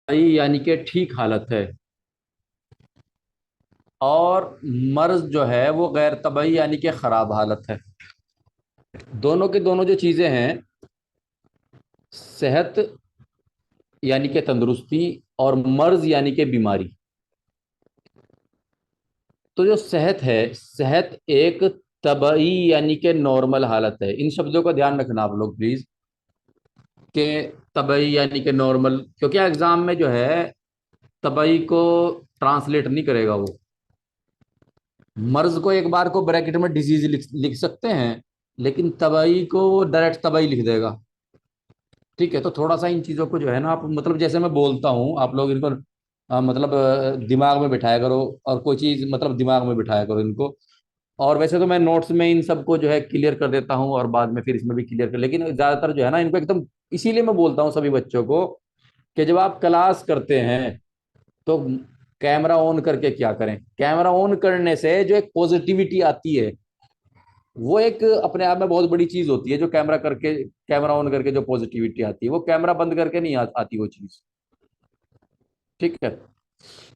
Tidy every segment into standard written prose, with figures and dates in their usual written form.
यानी कि ठीक हालत है, और मर्ज जो है वो गैर तबई यानी कि खराब हालत है। दोनों के दोनों जो चीजें हैं, सेहत यानी कि तंदुरुस्ती और मर्ज यानी कि बीमारी। तो जो सेहत है, सेहत एक तबई यानी कि नॉर्मल हालत है। इन शब्दों का ध्यान रखना आप लोग प्लीज, कि तबई यानी कि नॉर्मल, क्योंकि एग्जाम में जो है तबई को ट्रांसलेट नहीं करेगा वो। मर्ज को एक बार को ब्रैकेट में डिजीज लिख लिख सकते हैं, लेकिन तबई को वो डायरेक्ट तबई लिख देगा। ठीक है, तो थोड़ा सा इन चीज़ों को जो है ना, आप मतलब जैसे मैं बोलता हूँ आप लोग इनको मतलब दिमाग में बिठाया करो, और कोई चीज़ मतलब दिमाग में बिठाया करो इनको। और वैसे तो मैं नोट्स में इन सबको जो है क्लियर कर देता हूँ, और बाद में फिर इसमें भी क्लियर कर, लेकिन ज़्यादातर जो है ना इनको एकदम, इसीलिए मैं बोलता हूँ सभी बच्चों को कि जब आप क्लास करते हैं तो कैमरा ऑन करके क्या करें। कैमरा ऑन करने से जो एक पॉजिटिविटी आती है, वो एक अपने आप में बहुत बड़ी चीज होती है। जो कैमरा करके, कैमरा ऑन करके जो पॉजिटिविटी आती है, वो कैमरा बंद करके नहीं आती वो चीज। ठीक है,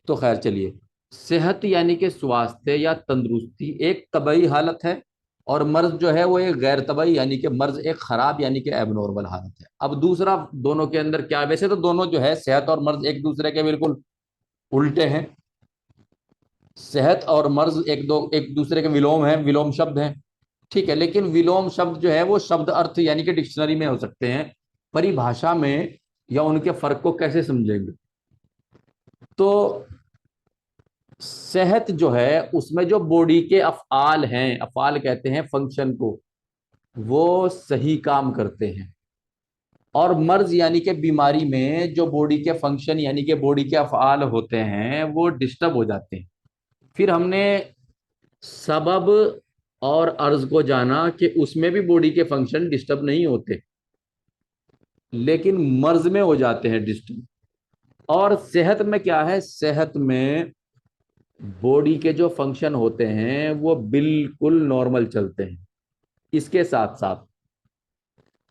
तो खैर चलिए। सेहत यानी कि स्वास्थ्य या तंदुरुस्ती एक तबई हालत है, और मर्ज जो है वो एक गैर तबई यानी कि मर्ज एक खराब यानी कि एबनॉर्मल हालत है। अब दूसरा, दोनों के अंदर क्या है? वैसे तो दोनों जो है सेहत और मर्ज एक दूसरे के बिल्कुल उल्टे हैं। सेहत और मर्ज एक दूसरे के विलोम हैं, विलोम शब्द हैं। ठीक है, लेकिन विलोम शब्द जो है वो शब्द अर्थ यानी कि डिक्शनरी में हो सकते हैं, परिभाषा में या उनके फर्क को कैसे समझेंगे। तो सेहत जो है उसमें जो बॉडी के अफआल हैं, अफआल कहते हैं फंक्शन को, वो सही काम करते हैं। और मर्ज यानी कि बीमारी में जो बॉडी के फंक्शन यानी कि बॉडी के अफआल होते हैं वो डिस्टर्ब हो जाते हैं। फिर हमने सबब और अर्ज को जाना कि उसमें भी बॉडी के फंक्शन डिस्टर्ब नहीं होते, लेकिन मर्ज में हो जाते हैं डिस्टर्ब। और सेहत में क्या है? सेहत में बॉडी के जो फंक्शन होते हैं वो बिल्कुल नॉर्मल चलते हैं। इसके साथ साथ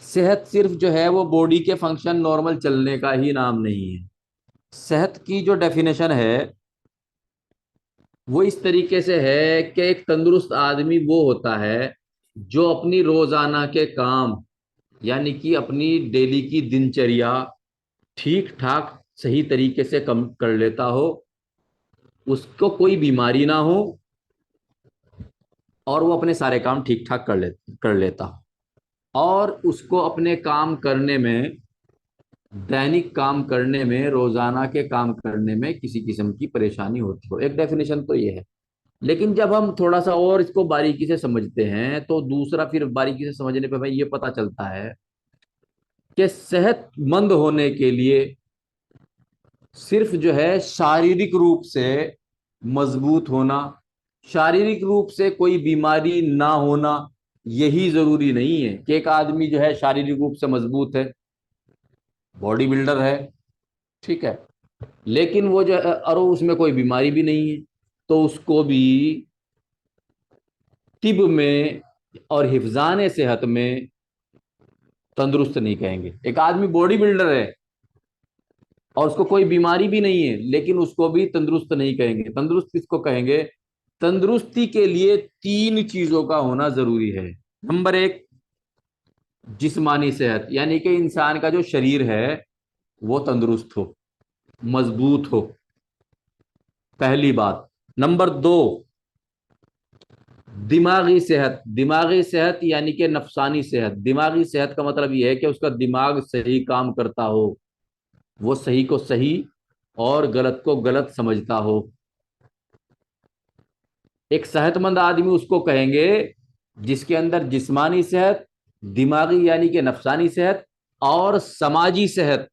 सेहत सिर्फ जो है वो बॉडी के फंक्शन नॉर्मल चलने का ही नाम नहीं है। सेहत की जो डेफिनेशन है वो इस तरीके से है कि एक तंदुरुस्त आदमी वो होता है जो अपनी रोजाना के काम यानी कि अपनी डेली की दिनचर्या ठीक ठाक सही तरीके से कम कर लेता हो, उसको कोई बीमारी ना हो, और वो अपने सारे काम ठीक ठाक कर लेता हो, और उसको अपने काम करने में, दैनिक काम करने में, रोजाना के काम करने में किसी किस्म की परेशानी होती हो। एक डेफिनेशन तो ये है। लेकिन जब हम थोड़ा सा और इसको बारीकी से समझते हैं तो दूसरा, फिर बारीकी से समझने पे हमें ये पता चलता है कि सेहतमंद होने के लिए सिर्फ जो है शारीरिक रूप से मजबूत होना, शारीरिक रूप से कोई बीमारी ना होना, यही जरूरी नहीं है कि एक आदमी जो है शारीरिक रूप से मजबूत है, बॉडी बिल्डर है, ठीक है, लेकिन वो जो और उसमें कोई बीमारी भी नहीं है, तो उसको भी तिब में और हिफजान सेहत में तंदुरुस्त नहीं कहेंगे। एक आदमी बॉडी बिल्डर है और उसको कोई बीमारी भी नहीं है, लेकिन उसको भी तंदुरुस्त नहीं कहेंगे। तंदुरुस्त किसको कहेंगे? तंदुरुस्ती के लिए तीन चीजों का होना जरूरी है। नंबर एक, जिस्मानी सेहत, यानी कि इंसान का जो शरीर है वो तंदुरुस्त हो, मजबूत हो, पहली बात। नंबर दो, दिमागी सेहत। दिमागी सेहत यानी कि नफसानी सेहत। दिमागी सेहत का मतलब यह है कि उसका दिमाग सही काम करता हो, वो सही को सही और गलत को गलत समझता हो। एक सेहतमंद आदमी उसको कहेंगे जिसके अंदर जिस्मानी सेहत, दिमागी यानी कि नफसानी सेहत, और समाजी सेहत।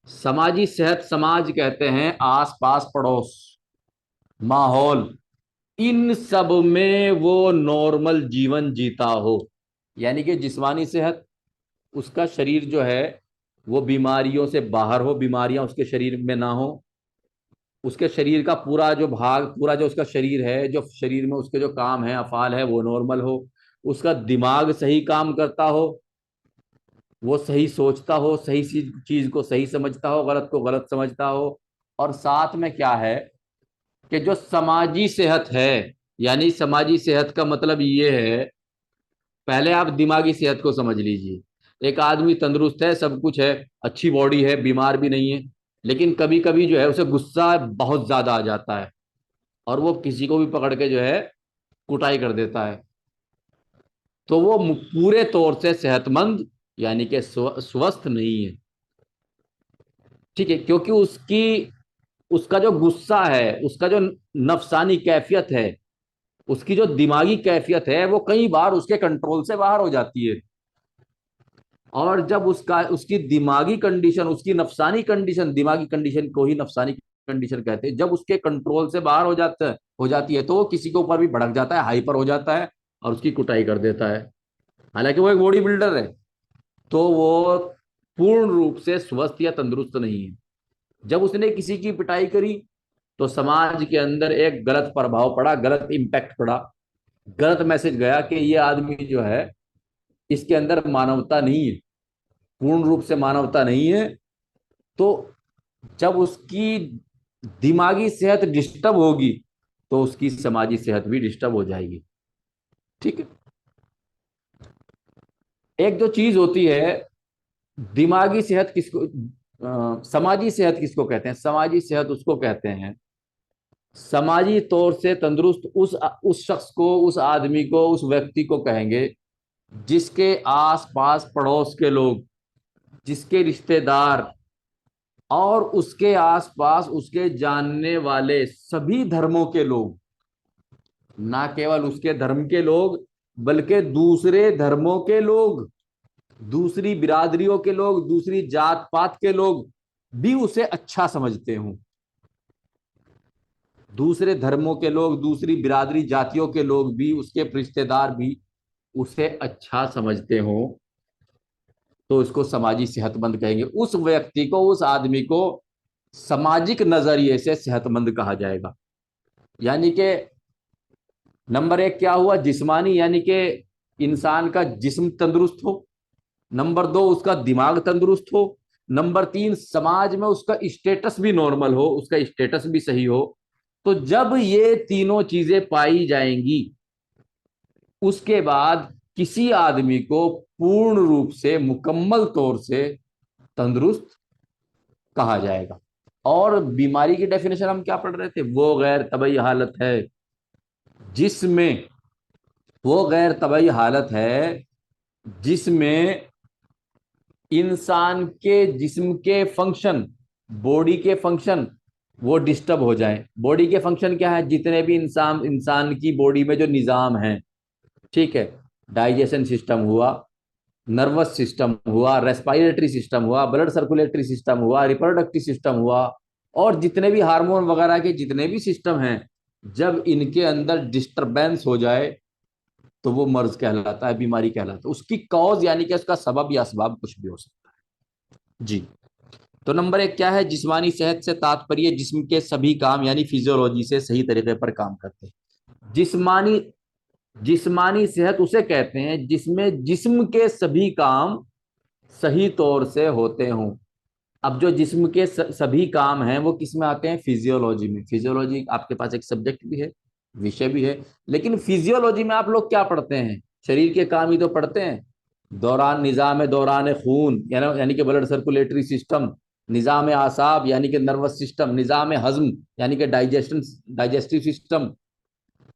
समाजी सेहत, समाज कहते हैं आस पास पड़ोस, माहौल, इन सब में वो नॉर्मल जीवन जीता हो। यानी कि जिस्मानी सेहत, उसका शरीर जो है वो बीमारियों से बाहर हो, बीमारियां उसके शरीर में ना हो, उसके शरीर का पूरा जो भाग, पूरा जो उसका शरीर है, जो शरीर में उसके जो काम है, अफाल है, वो नॉर्मल हो, उसका दिमाग सही काम करता हो, वो सही सोचता हो, सही चीज को सही समझता हो, गलत को गलत समझता हो। और साथ में क्या है कि जो समाजी सेहत है, यानी समाजी सेहत का मतलब ये है, पहले आप दिमागी सेहत को समझ लीजिए। एक आदमी तंदुरुस्त है, सब कुछ है, अच्छी बॉडी है, बीमार भी नहीं है, लेकिन कभी कभी जो है उसे गुस्सा बहुत ज्यादा आ जाता है और वो किसी को भी पकड़ के जो है कुटाई कर देता है। तो वो पूरे तौर से सेहतमंद यानी कि स्वस्थ नहीं है। ठीक है, क्योंकि उसकी उसका जो गुस्सा है, उसका जो नफसानी कैफियत है, उसकी जो दिमागी कैफियत है, वो कई बार उसके कंट्रोल से बाहर हो जाती है। और जब उसकी दिमागी कंडीशन, उसकी नफसानी कंडीशन, दिमागी कंडीशन को ही नफसानी कंडीशन कहते हैं, जब उसके कंट्रोल से बाहर हो जाती है, तो वो किसी के ऊपर भी भड़क जाता है, हाइपर हो जाता है और उसकी कुटाई कर देता है। हालांकि वो एक बॉडी बिल्डर है, तो वो पूर्ण रूप से स्वस्थ या तंदुरुस्त नहीं है। जब उसने किसी की पिटाई करी, तो समाज के अंदर एक गलत प्रभाव पड़ा, गलत इंपैक्ट पड़ा, गलत मैसेज गया कि ये आदमी जो है, इसके अंदर मानवता नहीं है, पूर्ण रूप से मानवता नहीं है। तो जब उसकी दिमागी सेहत डिस्टर्ब होगी, तो उसकी समाजी सेहत भी डिस्टर्ब हो जाएगी। ठीक है। एक जो चीज होती है, दिमागी सेहत किसको, समाजी सेहत किसको कहते हैं? समाजी सेहत उसको कहते हैं, समाजी तौर से तंदुरुस्त उस शख्स को, उस आदमी को, उस व्यक्ति को कहेंगे जिसके आस पास पड़ोस के लोग, जिसके रिश्तेदार और उसके आसपास उसके जानने वाले सभी धर्मों के लोग, ना केवल उसके धर्म के लोग, बल्कि दूसरे धर्मों के लोग, दूसरी बिरादरियों के लोग, दूसरी जात पात के लोग भी उसे अच्छा समझते हों। दूसरे धर्मों के लोग, दूसरी बिरादरी जातियों के लोग भी, उसके रिश्तेदार भी उसे अच्छा समझते हों, तो उसको समाजी सेहतमंद कहेंगे। उस व्यक्ति को, उस आदमी को सामाजिक नजरिए से सेहतमंद कहा जाएगा। यानी कि नंबर एक क्या हुआ? जिस्मानी, यानी कि इंसान का जिस्म तंदुरुस्त हो। नंबर दो, उसका दिमाग तंदुरुस्त हो। नंबर तीन, समाज में उसका स्टेटस भी नॉर्मल हो, उसका स्टेटस भी सही हो। तो जब ये तीनों चीजें पाई जाएंगी, उसके बाद किसी आदमी को पूर्ण रूप से, मुकम्मल तौर से तंदुरुस्त कहा जाएगा। और बीमारी की डेफिनेशन हम क्या पढ़ रहे थे? वो गैर तबई हालत है जिसमें, वो गैर तबई हालत है जिसमें इंसान के जिस्म के फंक्शन, बॉडी के फंक्शन वो डिस्टर्ब हो जाए। बॉडी के फंक्शन क्या है? जितने भी इंसान इंसान की बॉडी में जो निजाम है, ठीक है, डाइजेशन सिस्टम हुआ, नर्वस सिस्टम हुआ, रेस्पिरेटरी सिस्टम हुआ, ब्लड सर्कुलेटरी सिस्टम हुआ, रिप्रोडक्टिव सिस्टम हुआ, और जितने भी हार्मोन वगैरह के जितने भी सिस्टम हैं, जब इनके अंदर डिस्टरबेंस हो जाए, तो वो मर्ज कहलाता है, बीमारी कहलाता है। उसकी कॉज यानी कि उसका सबब या असबाब कुछ भी हो सकता है। जी। तो नंबर एक क्या है? जिस्मानी सेहत से तात्पर्य जिस्म के सभी काम यानी फिजियोलॉजी से सही तरीके पर काम करते हैं। जिस्मानी जिस्मानी सेहत उसे कहते हैं जिसमें जिस्म के सभी काम सही तौर से होते हों। अब जो जिस्म के सभी काम हैं वो किस में आते हैं? फिजियोलॉजी में। फिजियोलॉजी आपके पास एक सब्जेक्ट भी है, विषय भी है। लेकिन फिजियोलॉजी में आप लोग क्या पढ़ते हैं? शरीर के काम ही तो पढ़ते हैं। दौरान निज़ाम दौरान खून यानी कि ब्लड सर्कुलेटरी सिस्टम, निज़ाम आसाब यानी कि नर्वस सिस्टम, निज़ाम हजम यानी कि डाइजेस्टिव सिस्टम,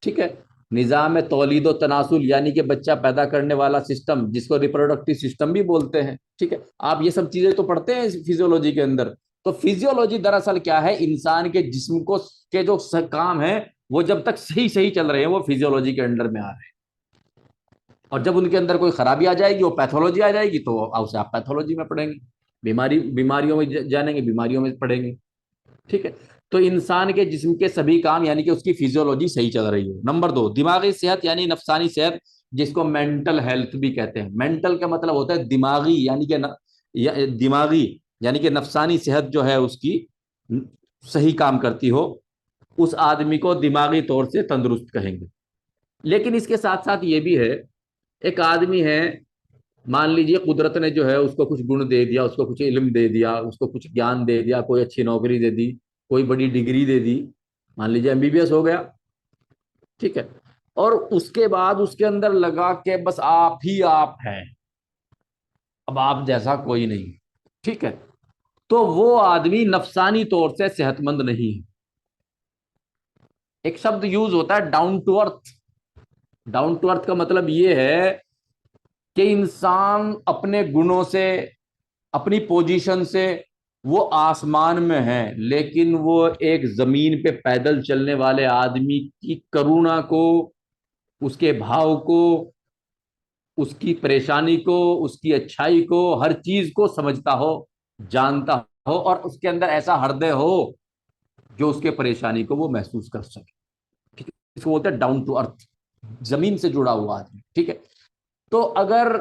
ठीक है, निज़ाम तौलीद तनासुल यानी कि बच्चा पैदा करने वाला सिस्टम, जिसको रिप्रोडक्टिव सिस्टम भी बोलते हैं। ठीक है, आप ये सब चीजें तो पढ़ते हैं फिजियोलॉजी के अंदर। तो फिजियोलॉजी दरअसल क्या है? इंसान के जिस्म को के जो काम है, वो जब तक सही सही चल रहे हैं, वो फिजियोलॉजी के अंडर में आ रहे हैं। और जब उनके अंदर कोई खराबी आ जाएगी, वो पैथोलॉजी आ जाएगी, तो उसे आप पैथोलॉजी में पढ़ेंगे। बीमारियों में जानेंगे, बीमारियों में पढ़ेंगे। ठीक है। तो इंसान के जिस्म के सभी काम यानी कि उसकी फिजियोलॉजी सही चल रही है। नंबर दो, दिमागी सेहत यानी नफसानी सेहत, जिसको मेंटल हेल्थ भी कहते हैं। मेंटल का मतलब होता है दिमागी, यानी कि दिमागी यानी कि नफसानी सेहत जो है उसकी सही काम करती हो, उस आदमी को दिमागी तौर से तंदुरुस्त कहेंगे। लेकिन इसके साथ साथ ये भी है, एक आदमी है, मान लीजिए कुदरत ने जो है उसको कुछ गुण दे दिया, उसको कुछ इल्म दे दिया, उसको कुछ ज्ञान दे दिया, कोई अच्छी नौकरी दे दी, कोई बड़ी डिग्री दे दी, मान लीजिए एमबीबीएस हो गया। ठीक है। और उसके बाद उसके अंदर लगा कि बस आप ही आप हैं, अब आप जैसा कोई नहीं। ठीक है। तो वो आदमी नफसानी तौर से सेहतमंद नहीं है। एक शब्द यूज होता है down to earth. Down to earth का मतलब ये है कि इंसान अपने गुणों से, अपनी पोजीशन से वो आसमान में है, लेकिन वो एक जमीन पे पैदल चलने वाले आदमी की करुणा को, उसके भाव को, उसकी परेशानी को, उसकी अच्छाई को, हर चीज को समझता हो, जानता हो, और उसके अंदर ऐसा हृदय हो जो उसके परेशानी को वो महसूस कर सके। ठीक है। इसको बोलते हैं डाउन टू अर्थ, जमीन से जुड़ा हुआ आदमी। ठीक है। तो अगर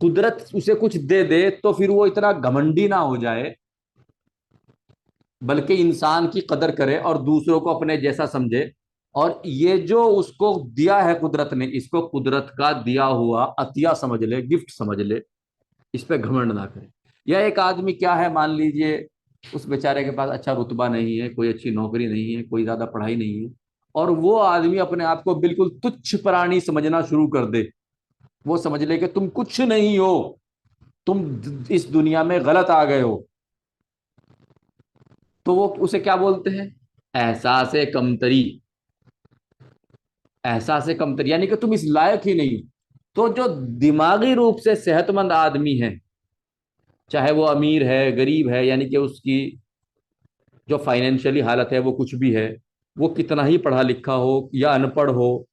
कुदरत उसे कुछ दे दे तो फिर वो इतना घमंडी ना हो जाए, बल्कि इंसान की कदर करे और दूसरों को अपने जैसा समझे। और ये जो उसको दिया है कुदरत ने, इसको कुदरत का दिया हुआ अतिया समझ ले, गिफ्ट समझ ले, इस पे घमंड ना करे। या एक आदमी क्या है, मान लीजिए उस बेचारे के पास अच्छा रुतबा नहीं है, कोई अच्छी नौकरी नहीं है, कोई ज्यादा पढ़ाई नहीं है, और वो आदमी अपने आप को बिल्कुल तुच्छ प्राणी समझना शुरू कर दे। वो समझ ले कि तुम कुछ नहीं हो, तुम इस दुनिया में गलत आ गए हो। तो वो उसे क्या बोलते हैं? एहसास कमतरी। एहसास कमतरी यानी कि तुम इस लायक ही नहीं। तो जो दिमागी रूप से सेहतमंद आदमी है, चाहे वो अमीर है गरीब है, यानी कि उसकी जो फाइनेंशियली हालत है वो कुछ भी है, वो कितना ही पढ़ा लिखा हो या अनपढ़ हो,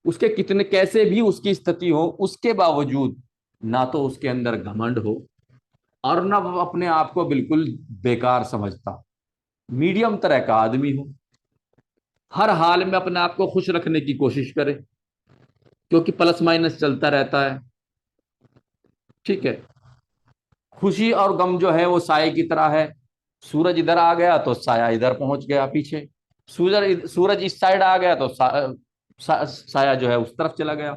उसके कितने कैसे भी उसकी स्थिति हो, उसके बावजूद ना तो उसके अंदर घमंड हो और ना वो अपने आप को बिल्कुल बेकार समझता, मीडियम तरह का आदमी हो, हर हाल में अपने आप को खुश रखने की कोशिश करे, क्योंकि प्लस माइनस चलता रहता है। ठीक है। खुशी और गम जो है वो साए की तरह है। सूरज इधर आ गया तो साया इधर पहुंच गया पीछे, सूरज इस साइड आ गया तो साया जो है उस तरफ चला गया।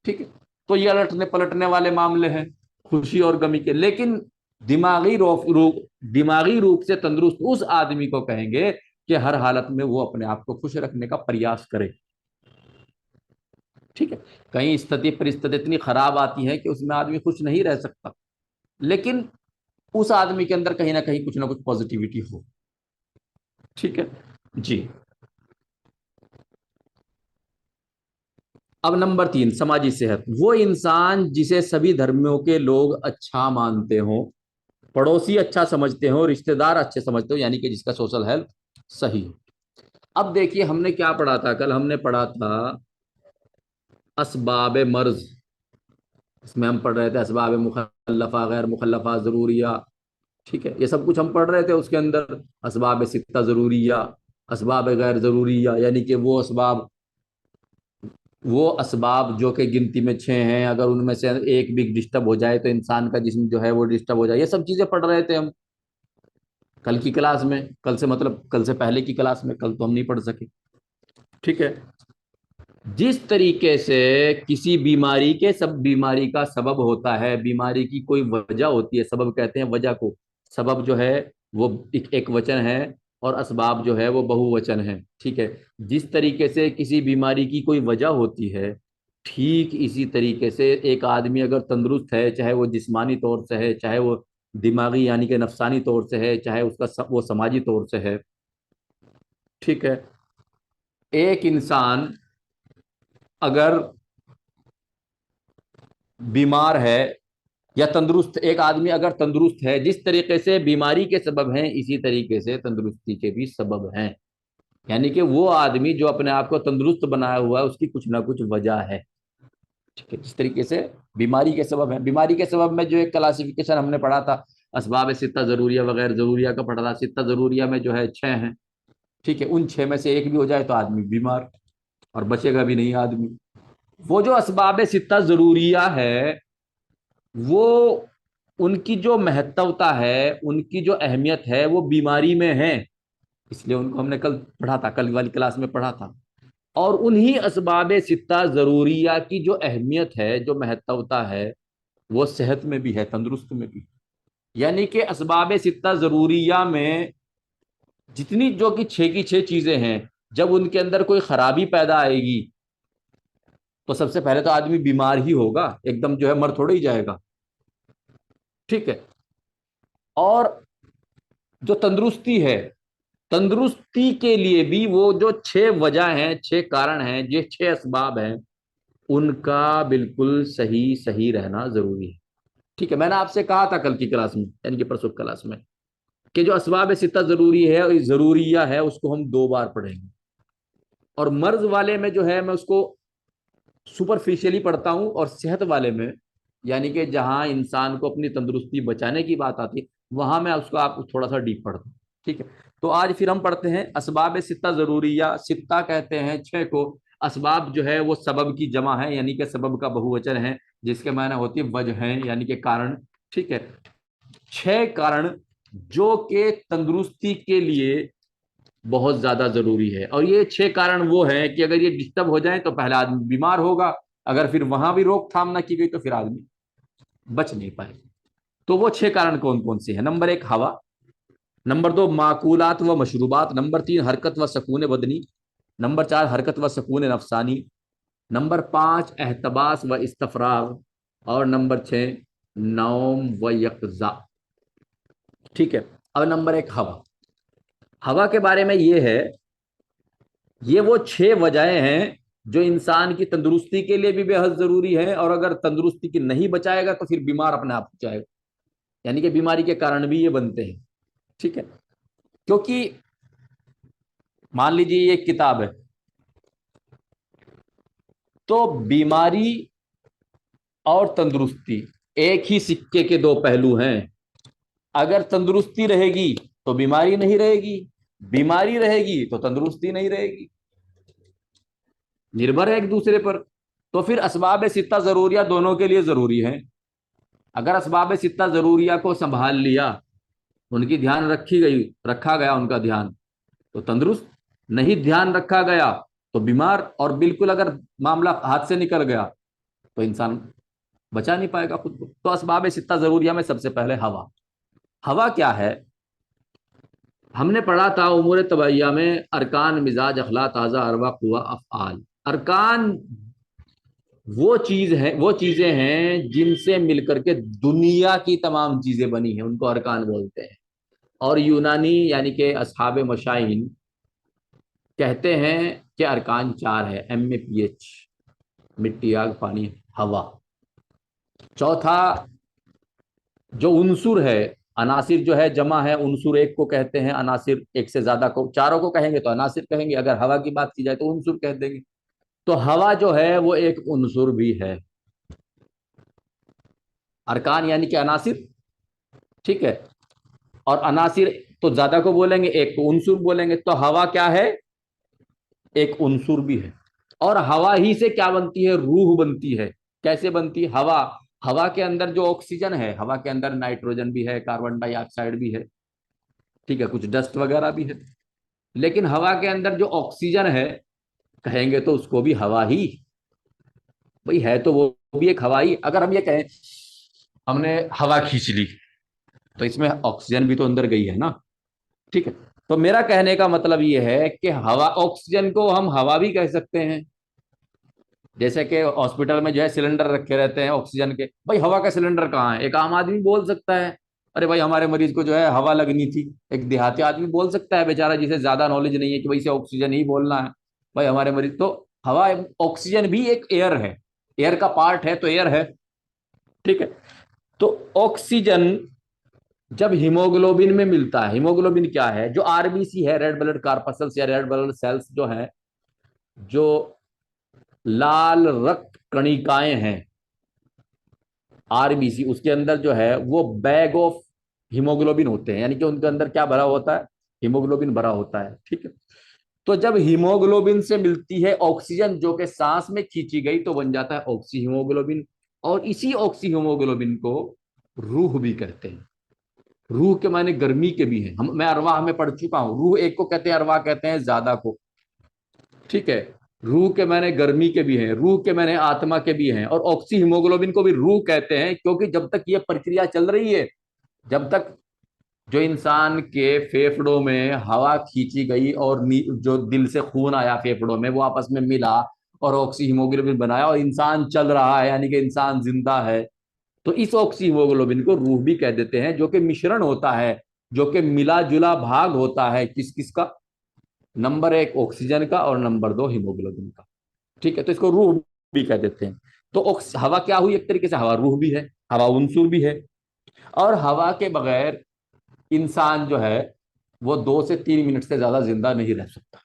ठीक है। तो ये अलटने पलटने वाले मामले हैं खुशी और गमी के। लेकिन दिमागी रूप से तंदुरुस्त उस आदमी को कहेंगे कि हर हालत में वो अपने आप को खुश रखने का प्रयास करे। ठीक है। कहीं स्थिति परिस्थिति इतनी खराब आती है कि उसमें आदमी खुश नहीं रह सकता, लेकिन उस आदमी के अंदर कहीं ना कुछ पॉजिटिविटी हो। ठीक है जी। अब नंबर 3, समाजी सेहत। वो इंसान जिसे सभी धर्मों के लोग अच्छा मानते हो, पड़ोसी अच्छा समझते हो, रिश्तेदार अच्छे समझते हो, यानी कि जिसका सोशल हेल्थ सही हो। अब देखिए हमने क्या पढ़ा था, कल हमने पढ़ा था असबाब मर्ज। इसमें हम पढ़ रहे थे असबाब मुखल्लफा, गैर मुखल्लफा, जरूरिया। ठीक है। ये सब कुछ हम पढ़ रहे थे। उसके अंदर असबाब सित्ता जरूरिया, असबाब गैर जरूरिया, यानी कि वो असबाब जो कि गिनती में 6 हैं, अगर उनमें से एक भी डिस्टर्ब हो जाए तो इंसान का जिस्म जो है वो डिस्टर्ब हो जाए। ये सब चीजें पढ़ रहे थे हम कल की क्लास में, कल से मतलब कल से पहले की क्लास में, कल तो हम नहीं पढ़ सके। ठीक है। जिस तरीके से किसी बीमारी के सब बीमारी का सबब होता है, बीमारी की कोई वजह होती है, सबब कहते हैं वजह को, सबब जो है वो एक वचन है और असबाब जो है वो बहुवचन है। ठीक है। जिस तरीके से किसी बीमारी की कोई वजह होती है, ठीक इसी तरीके से एक आदमी अगर तंदुरुस्त है, चाहे वो जिस्मानी तौर से है, चाहे वो दिमागी यानी कि नफसानी तौर से है, चाहे उसका वो समाजी तौर से है। ठीक है। एक इंसान अगर बीमार है या तंदुरुस्त, एक आदमी अगर तंदुरुस्त है, जिस तरीके से बीमारी के सबब हैं इसी तरीके से तंदुरुस्ती के भी सबब हैं। यानी कि वो आदमी जो अपने आप को तंदुरुस्त बनाया हुआ है उसकी कुछ ना कुछ वजह है। ठीक है। जिस तरीके से बीमारी के सबब है, बीमारी के सबब में जो एक क्लासिफिकेशन हमने पढ़ा था असबाब सित्ता जरूरिया वगैरह जरूरिया का पढ़ा था। सित्ता जरूरिया में जो है 6 हैं। ठीक है। उन 6 में से एक भी हो जाए तो आदमी बीमार, और बचेगा भी नहीं आदमी। वो जो असबाब सित्ता जरूरिया है, वो उनकी जो महत्वता है, उनकी जो अहमियत है वो बीमारी में है। इसलिए उनको हमने कल पढ़ा था, कल वाली क्लास में पढ़ा था। और उन्हीं असबाब सित्ता जरूरिया की जो अहमियत है, जो महत्वता है, वो सेहत में भी है, तंदुरुस्त में भी। यानी कि असबाब सित्ता जरूरिया में जितनी जो कि छह की छह चीजें हैं, जब उनके अंदर कोई खराबी पैदा आएगी तो सबसे पहले तो आदमी बीमार ही होगा, एकदम जो है मर थोड़ा ही जाएगा। ठीक है। और जो तंदुरुस्ती है, तंदुरुस्ती के लिए भी वो जो छह वजह हैं, छह कारण हैं, ये छह असबाब हैं, उनका बिल्कुल सही सही रहना जरूरी है। ठीक है। मैंने आपसे कहा था कल की क्लास में, यानी कि परसों क्लास में, कि जो असबाब सित्ता जरूरी है और जरूरिया है उसको हम दो बार पढ़ेंगे। और मर्ज वाले में जो है मैं उसको सुपरफिशियली पढ़ता हूं, और सेहत वाले में, यानी कि जहां इंसान को अपनी तंदुरुस्ती बचाने की बात आती है, वहां मैं उसको आप थोड़ा सा डीप पढ़ता हूँ। ठीक है। तो आज फिर हम पढ़ते हैं असबाब सित्ता जरूरिया। सित्ता कहते हैं छह को। असबाब जो है वो सबब की जमा है, यानी कि सबब का बहुवचन है, जिसके मायने होती है वजह है, यानी कि कारण। ठीक है। छह कारण जो कि तंदुरुस्ती के लिए बहुत ज्यादा जरूरी है। और ये छह कारण वो हैं कि अगर ये डिस्टर्ब हो जाए तो पहला आदमी बीमार होगा, अगर फिर वहां भी रोकथाम ना की गई तो फिर आदमी बच नहीं पाएगा। तो वो छह कारण कौन कौन से हैं? नंबर एक, हवा। नंबर दो, माकूलात व मशरूबात। नंबर तीन, हरकत व सकून बदनी। नंबर चार, हरकत व सकून नफसानी। नंबर पांच, एहतबास व इस्तफराग। और नंबर छह, नौम व यकजा। ठीक है। अब नंबर एक, हवा। हवा के बारे में ये है, ये वो छह वजहें हैं जो इंसान की तंदुरुस्ती के लिए भी बेहद जरूरी है, और अगर तंदुरुस्ती की नहीं बचाएगा तो फिर बीमार अपने आप हो जाएगा, यानी कि बीमारी के कारण भी ये बनते हैं। ठीक है। क्योंकि मान लीजिए ये एक किताब है, तो बीमारी और तंदुरुस्ती एक ही सिक्के के दो पहलू हैं। अगर तंदुरुस्ती रहेगी तो बीमारी नहीं रहेगी, बीमारी रहेगी तो तंदुरुस्ती नहीं रहेगी, निर्भर है एक दूसरे पर। तो फिर असबाब सित्ता जरूरिया दोनों के लिए जरूरी है। अगर असबाब सित्ता जरूरिया को संभाल लिया, उनकी ध्यान रखी गई, रखा गया उनका ध्यान, तो तंदुरुस्त। नहीं ध्यान रखा गया तो बीमार। और बिल्कुल अगर मामला हाथ से निकल गया तो इंसान बचा नहीं पाएगा खुद को। तो असबाब सित्ता जरूरिया में सबसे पहले हवा। हवा क्या है? हमने पढ़ा था उमूर तबैया में, अरकान, मिजाज, अखला, ताज़ा, अरवा, कुवा, अफ़आल। अरकान वो चीज है, वो चीजें हैं जिनसे मिलकर के दुनिया की तमाम चीजें बनी हैं, उनको अरकान बोलते हैं। और यूनानी यानी कि असहाब मशाइन कहते हैं कि अरकान चार है, MAPH: मिट्टी, आग, पानी, हवा। चौथा जो उनसुर है, अनासिर जो है जमा है, उनसुर एक को कहते हैं, अनासिर एक से ज्यादा को, चारों को कहेंगे तो अनासिर कहेंगे, अगर हवा की बात की जाए तो उनसुर कह देंगे। तो हवा जो है वो एक उनसुर भी है। अरकान यानी कि अनासिर। ठीक है। और अनासिर तो ज्यादा को बोलेंगे, एक को उनसुर बोलेंगे। तो हवा क्या है? एक उनसुर भी है। और हवा ही से क्या बनती है? रूह बनती है। कैसे बनती है हवा? हवा के अंदर जो ऑक्सीजन है, हवा के अंदर नाइट्रोजन भी है, कार्बन डाइऑक्साइड भी है, ठीक है, कुछ डस्ट वगैरह भी है। लेकिन हवा के अंदर जो ऑक्सीजन है, कहेंगे तो उसको भी हवा ही, भाई है तो वो भी एक हवा ही। अगर हम ये कहें हमने हवा खींच ली, तो इसमें ऑक्सीजन भी तो अंदर गई है ना। ठीक है। तो मेरा कहने का मतलब ये है कि हवा, ऑक्सीजन को हम हवा भी कह सकते हैं। जैसे कि हॉस्पिटल में जो है सिलेंडर रखे रहते हैं ऑक्सीजन के, भाई हवा का सिलेंडर कहाँ है? एक आम आदमी बोल सकता है, अरे भाई हमारे मरीज को जो है हवा लगनी थी। एक देहाती आदमी बोल सकता है बेचारा, जिसे ज्यादा नॉलेज नहीं है कि भाई इसे ऑक्सीजन ही बोलना है, भाई हमारे मरीज तो हवा। ऑक्सीजन भी एक एयर है, एयर का पार्ट है तो एयर है। ठीक है। तो ऑक्सीजन जब हीमोग्लोबिन में मिलता है, हीमोग्लोबिन क्या है? जो RBC है, रेड ब्लड कार्पसल्स या रेड ब्लड सेल्स जो है, जो लाल रक्त कणिकाएं हैं, RBC, उसके अंदर जो है वो बैग ऑफ हीमोग्लोबिन होते हैं, यानी कि उनके अंदर क्या भरा होता है? हीमोग्लोबिन भरा होता है। ठीक है। तो जब हीमोग्लोबिन से मिलती है ऑक्सीजन, जो कि सांस में खींची गई, तो बन जाता है ऑक्सी हीमोग्लोबिन। और इसी ऑक्सी हीमोग्लोबिन को रूह भी कहते हैं। रूह के माने गर्मी के भी हैं। मैं अरवाह में पढ़ चुका हूं, रूह एक को कहते हैं, अरवाह कहते हैं ज्यादा को। ठीक है। रूह के माने गर्मी के भी हैं, रूह के माने आत्मा के भी हैं, और ऑक्सी हीमोग्लोबिन को भी रूह कहते हैं, क्योंकि जब तक ये प्रक्रिया चल रही है, जब तक जो इंसान के फेफड़ों में हवा खींची गई और जो दिल से खून आया फेफड़ों में, वो आपस में मिला और ऑक्सी हीमोग्लोबिन बनाया और इंसान चल रहा है, यानी कि इंसान जिंदा है, तो इस ऑक्सी हीमोग्लोबिन को रूह भी कह देते हैं, जो कि मिश्रण होता है, जो कि मिला जुला भाग होता है किस किस का, नंबर एक ऑक्सीजन का और नंबर दो हीमोग्लोबिन का। ठीक है, तो इसको रूह भी कह देते हैं। तो हवा क्या हुई, एक तरीके से हवा रूह भी है, हवा उनसुर भी है। और हवा के बगैर इंसान जो है वो 2 से 3 मिनट से ज्यादा जिंदा नहीं रह सकता।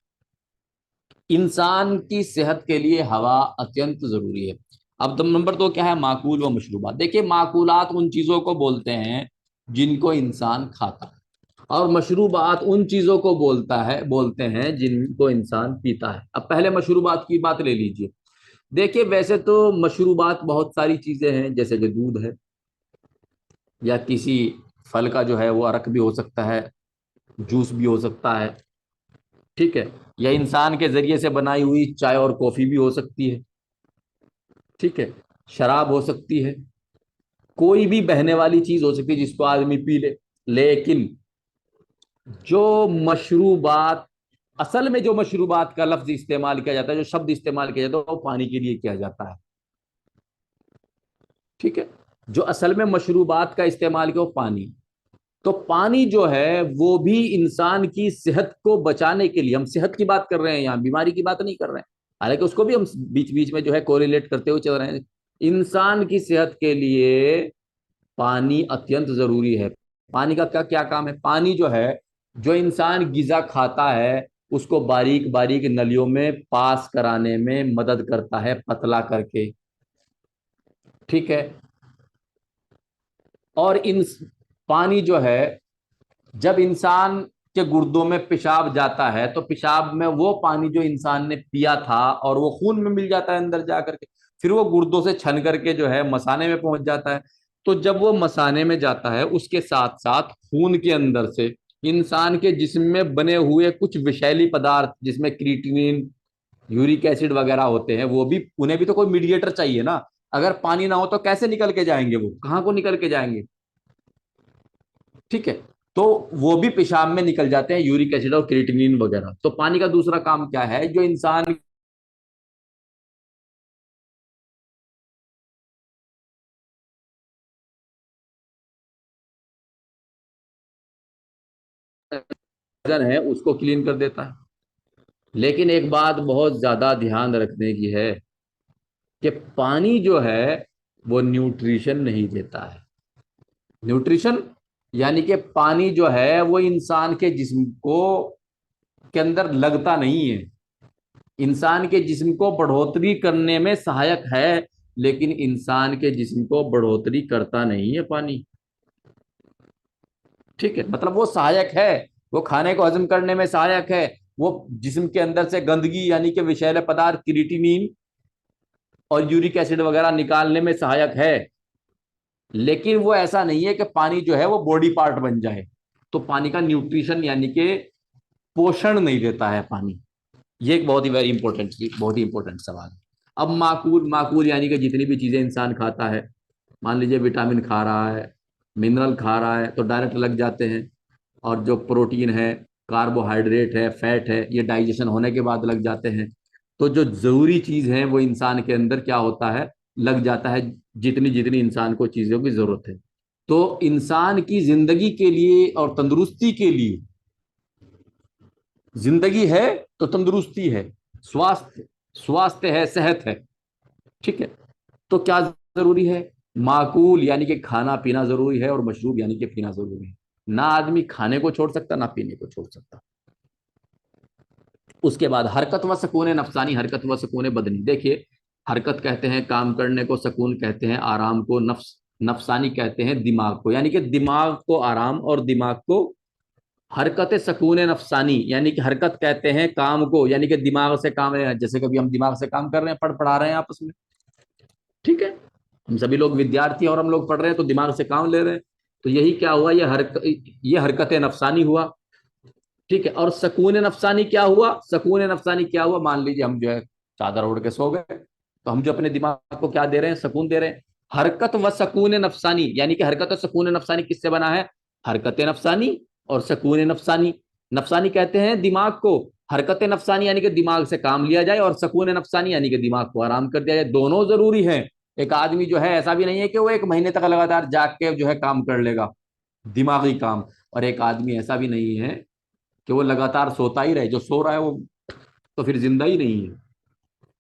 इंसान की सेहत के लिए हवा अत्यंत जरूरी है। अब तो नंबर 2 क्या है, माकूल व मशरूबात। देखिए, माकूलात उन चीजों को बोलते हैं जिनको इंसान खाता है, और मशरूबात उन चीजों को बोलते हैं जिनको इंसान पीता है। अब पहले मशरूबात की बात ले लीजिए। देखिए, वैसे तो मशरूबात बहुत सारी चीजें हैं, जैसे कि दूध है, या किसी फल का जो है वो अरक भी हो सकता है, जूस भी हो सकता है, ठीक है, या इंसान के जरिए से बनाई हुई चाय और कॉफी भी हो सकती है, ठीक है, शराब हो सकती है, कोई भी बहने वाली चीज हो सकती है जिसको आदमी पी ले। लेकिन जो मशरूबात, असल में जो मशरूबात का लफ्ज इस्तेमाल किया जाता है, जो शब्द इस्तेमाल किया जाता है, वो पानी के लिए किया जाता है। ठीक है, जो असल में मशरूबात का इस्तेमाल किया वो पानी। तो पानी जो है वो भी इंसान की सेहत को बचाने के लिए, हम सेहत की बात कर रहे हैं यहाँ, बीमारी की बात नहीं कर रहे हैं, हालांकि उसको भी हम बीच बीच में जो है कोरिलेट करते हुए चल रहे हैं। इंसान की सेहत के लिए पानी अत्यंत जरूरी है। पानी का क्या क्या काम है, पानी जो है, जो इंसान गिजा खाता है उसको बारीक बारीक नलियों में पास कराने में मदद करता है, पतला करके। ठीक है, और इन पानी जो है, जब इंसान के गुर्दों में पेशाब जाता है तो पेशाब में वो पानी जो इंसान ने पिया था और वो खून में मिल जाता है अंदर जा करके, फिर वो गुर्दों से छन करके जो है मसाने में पहुंच जाता है। तो जब वो मसाने में जाता है, उसके साथ साथ खून के अंदर से इंसान के जिस्म में बने हुए कुछ विषैली पदार्थ, जिसमें क्रिएटिनिन, यूरिक एसिड वगैरह होते हैं, वो भी, उन्हें भी तो कोई मीडिएटर चाहिए ना। अगर पानी ना हो तो कैसे निकल के जाएंगे, वो कहाँ को निकल के जाएंगे। ठीक है, तो वो भी पेशाब में निकल जाते हैं, यूरिक एसिड और क्रिएटिनिन वगैरह। तो पानी का दूसरा काम क्या है, जो इंसान वजन है उसको क्लीन कर देता है। लेकिन एक बात बहुत ज्यादा ध्यान रखने की है कि पानी जो है वो न्यूट्रिशन नहीं देता है। न्यूट्रिशन यानी कि पानी जो है वो इंसान के जिस्म को के अंदर लगता नहीं है। इंसान के जिस्म को बढ़ोतरी करने में सहायक है, लेकिन इंसान के जिस्म को बढ़ोतरी करता नहीं है पानी। ठीक है, मतलब वो सहायक है, वो खाने को हजम करने में सहायक है, वो जिस्म के अंदर से गंदगी यानी कि विषैले पदार्थ क्रिएटिनिन और यूरिक एसिड वगैरह निकालने में सहायक है। लेकिन वो ऐसा नहीं है कि पानी जो है वो बॉडी पार्ट बन जाए। तो पानी का न्यूट्रिशन यानी कि पोषण नहीं देता है पानी। ये एक बहुत ही वेरी इंपॉर्टेंट, बहुत ही इंपॉर्टेंट सवाल है। अब माकूल, माकूल यानी कि जितनी भी चीजें इंसान खाता है, मान लीजिए विटामिन खा रहा है, मिनरल खा रहा है, तो डायरेक्ट लग जाते हैं। और जो प्रोटीन है, कार्बोहाइड्रेट है, फैट है, ये डाइजेशन होने के बाद लग जाते हैं। तो जो जरूरी चीज है वो इंसान के अंदर क्या होता है, लग जाता है, जितनी जितनी इंसान को चीजों की जरूरत है। तो इंसान की जिंदगी के लिए और तंदुरुस्ती के लिए, जिंदगी है तो तंदुरुस्ती है, स्वास्थ्य, स्वास्थ्य है, सेहत है। ठीक है, तो क्या जरूरी है, माकूल यानी कि खाना पीना जरूरी है, और मशरूब यानी कि पीना जरूरी है। ना आदमी खाने को छोड़ सकता, ना पीने को छोड़ सकता। उसके बाद हरकत व सकून नफसानी, हरकत व सकून बदनी। देखिए, हरकत कहते हैं काम करने को, सकून कहते हैं आराम को, नफसानी कहते हैं दिमाग को, यानी कि दिमाग को आराम और दिमाग को हरकत। सकून नफसानी यानी कि हरकत कहते हैं काम को, यानी कि दिमाग से काम है, जैसे कभी हम दिमाग से काम कर रहे हैं, पढ़ा रहे हैं आपस में। ठीक है, हम सभी लोग विद्यार्थी और हम लोग पढ़ रहे हैं तो दिमाग से काम ले रहे हैं। तो यही क्या हुआ, ये हरकत नफसानी हुआ। ठीक है, और सकून नफसानी क्या हुआ, सकून नफसानी क्या हुआ, मान लीजिए हम जो है चादर ओढ़ के सो गए। तो हम जो अपने दिमाग को क्या दे रहे हैं, सुकून दे रहे हैं। हरकत व सकून नफसानी, यानी कि हरकत और सकून नफसानी किससे बना है? हरकत नफसानी और सकून नफसानी। नफसानी कहते हैं दिमाग को, हरकत नफसानी यानी कि दिमाग से काम लिया जाए, और सकून नफसानी यानी कि दिमाग को आराम कर दिया जाए। दोनों जरूरी है। एक आदमी जो है, ऐसा भी नहीं है कि वो 1 महीने तक लगातार जाग के जो है काम कर लेगा, दिमागी काम। और एक आदमी ऐसा भी नहीं है कि वो लगातार सोता ही रहे। जो सो रहा है वो तो फिर जिंदा ही नहीं है।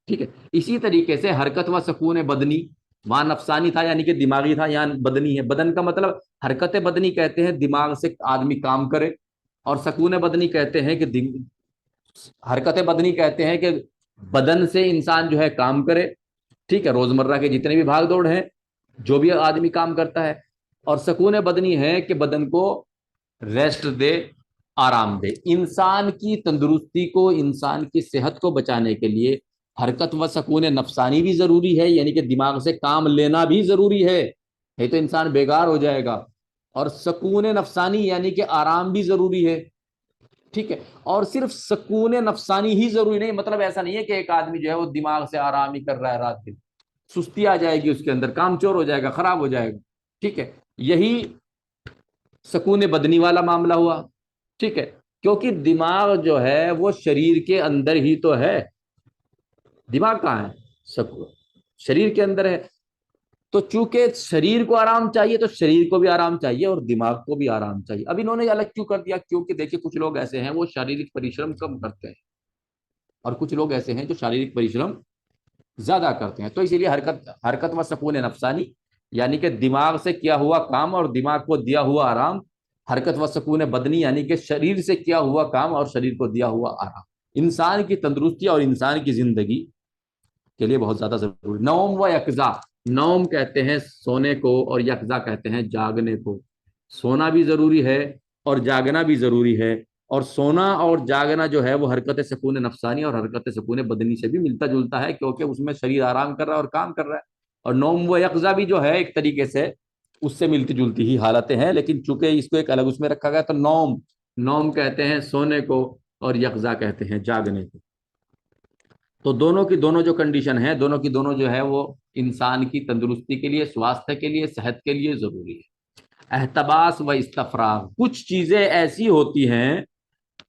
ठीक है। इसी तरीके से हरकत व सकून बदनी, वहां नफसानी था यानी कि दिमागी था, यहाँ बदनी है। बदन का मतलब, हरकत बदनी कहते हैं दिमाग से आदमी काम करे, और सकून बदनी कहते हैं कि हरकत बदनी कहते हैं कि बदन से इंसान जो है काम करे। ठीक है, रोजमर्रा के जितने भी भाग दौड़ है, जो भी आदमी काम करता है। और सकून बदनी है कि बदन को रेस्ट दे, आराम दे। इंसान की तंदुरुस्ती को, इंसान की सेहत को बचाने के लिए हरकत व सकून नफसानी भी जरूरी है, यानी कि दिमाग से काम लेना भी जरूरी है, नहीं तो इंसान बेकार हो जाएगा। और सकून नफसानी यानी कि आराम भी जरूरी है। ठीक है। और सिर्फ सकून नफसानी ही जरूरी नहीं, मतलब ऐसा नहीं है कि एक आदमी जो है वो दिमाग से आराम ही कर रहा है रात दिन, सुस्ती आ जाएगी उसके अंदर, कामचोर हो जाएगा, खराब हो जाएगा। ठीक है। यही सकून बदनी वाला मामला हुआ। ठीक है। क्योंकि दिमाग जो है वो शरीर के अंदर ही तो है। दिमाग कहाँ है? सब शरीर के अंदर है। तो चूंकि शरीर को आराम चाहिए, तो शरीर को भी आराम चाहिए और दिमाग को भी आराम चाहिए। अब इन्होंने अलग क्यों कर दिया? क्योंकि देखिए, कुछ लोग ऐसे हैं वो शारीरिक परिश्रम कम करते हैं, और कुछ लोग ऐसे हैं जो शारीरिक परिश्रम ज्यादा करते हैं। तो इसीलिए हरकत हरकत व सकून नफसानी यानी कि दिमाग से किया हुआ काम और दिमाग को दिया हुआ आराम। हरकत व सकून बदनी यानी कि शरीर से किया हुआ काम और शरीर को दिया हुआ आराम, इंसान की तंदुरुस्ती और इंसान की जिंदगी के लिए बहुत ज्यादा जरूरी। नौम व यकजा, नौम कहते हैं सोने को और यकजा कहते हैं जागने को। सोना भी जरूरी है और जागना भी जरूरी है। और सोना और जागना जो है वो हरकत सुकून नफसानी और हरकत सुकून बदनी से भी मिलता जुलता है, क्योंकि उसमें शरीर आराम कर रहा है और काम कर रहा है। और नौम व यकजा भी जो है एक तरीके से उससे मिलती जुलती ही हालतें हैं, लेकिन चूंकि इसको एक अलग उसमें रखा गया, तो नौम, नौम कहते हैं सोने को और यकजा कहते हैं जागने को। तो दोनों की दोनों जो कंडीशन है, दोनों की दोनों जो है वो इंसान की तंदुरुस्ती के लिए, स्वास्थ्य के लिए, सेहत के लिए जरूरी है। एहतबास व इस्तफराग, कुछ चीजें ऐसी होती हैं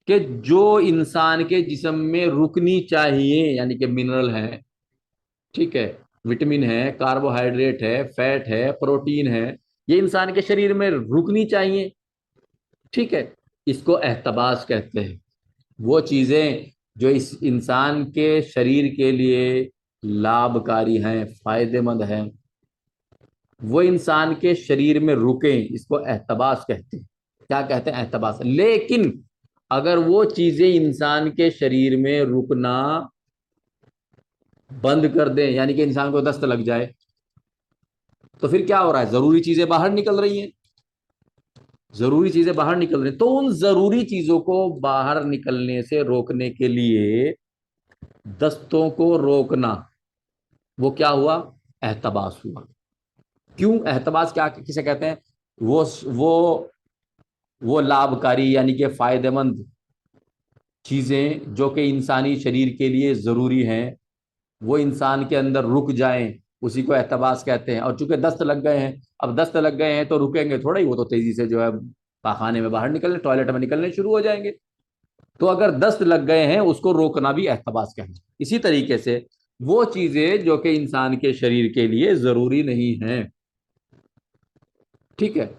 कि जो इंसान के जिस्म में रुकनी चाहिए, यानी कि मिनरल है, ठीक है, विटामिन है, कार्बोहाइड्रेट है, फैट है, प्रोटीन है, ये इंसान के शरीर में रुकनी चाहिए। ठीक है। इसको एहतबास कहते हैं। वो चीजें जो इस इंसान के शरीर के लिए लाभकारी हैं, फायदेमंद हैं, वो इंसान के शरीर में रुके, इसको एहतबास कहते हैं। क्या कहते हैं? एहतबास। लेकिन अगर वो चीजें इंसान के शरीर में रुकना बंद कर दें, यानी कि इंसान को दस्त लग जाए, तो फिर क्या हो रहा है? जरूरी चीजें बाहर निकल रही हैं, जरूरी चीजें बाहर निकल रही हैं। तो उन जरूरी चीजों को बाहर निकलने से रोकने के लिए दस्तों को रोकना, वो क्या हुआ? एहतबास हुआ। क्यों एहतबास क्या किसे कहते हैं? वो वो वो लाभकारी यानी कि फायदेमंद चीजें जो कि इंसानी शरीर के लिए जरूरी हैं, वो इंसान के अंदर रुक जाएं, उसी को एहतबास कहते हैं। और चूंकि दस्त लग गए हैं, अब दस्त लग गए हैं तो रुकेंगे थोड़ा ही, वो तो तेजी से जो है पाखाने में बाहर निकलने, टॉयलेट में निकलने शुरू हो जाएंगे। तो अगर दस्त लग गए हैं, उसको रोकना भी एहतबास कहना। इसी तरीके से वो चीजें जो कि इंसान के शरीर के लिए जरूरी नहीं है, ठीक है,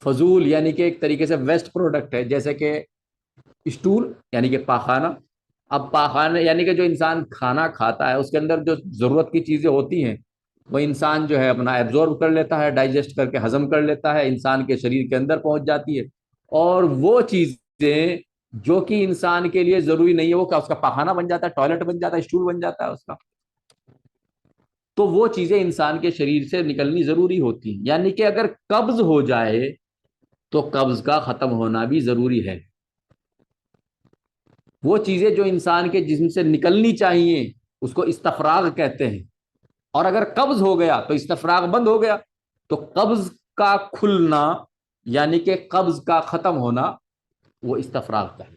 फजूल यानी कि एक तरीके से वेस्ट प्रोडक्ट है, जैसे कि स्टूल यानी कि पाखाना। अब पाखाना यानी कि जो इंसान खाना खाता है उसके अंदर जो जरूरत की चीजें होती हैं, वो इंसान जो है अपना एब्जॉर्ब कर लेता है, डाइजेस्ट करके हजम कर लेता है, इंसान के शरीर के अंदर पहुंच जाती है। और वो चीजें जो कि इंसान के लिए जरूरी नहीं है, वो क्या उसका पाखाना बन जाता है, टॉयलेट बन जाता है, स्टूल बन जाता है उसका। तो वो चीजें इंसान के शरीर से निकलनी जरूरी होती हैं। यानी कि अगर कब्ज हो जाए तो कब्ज का खत्म होना भी जरूरी है। वो चीजें जो इंसान के जिस्म से निकलनी चाहिए उसको इस्तफराग कहते हैं। और अगर कब्ज हो गया तो इस्तफराग बंद हो गया। तो कब्ज का खुलना यानी कि कब्ज का खत्म होना, वो इस्तफराग का है।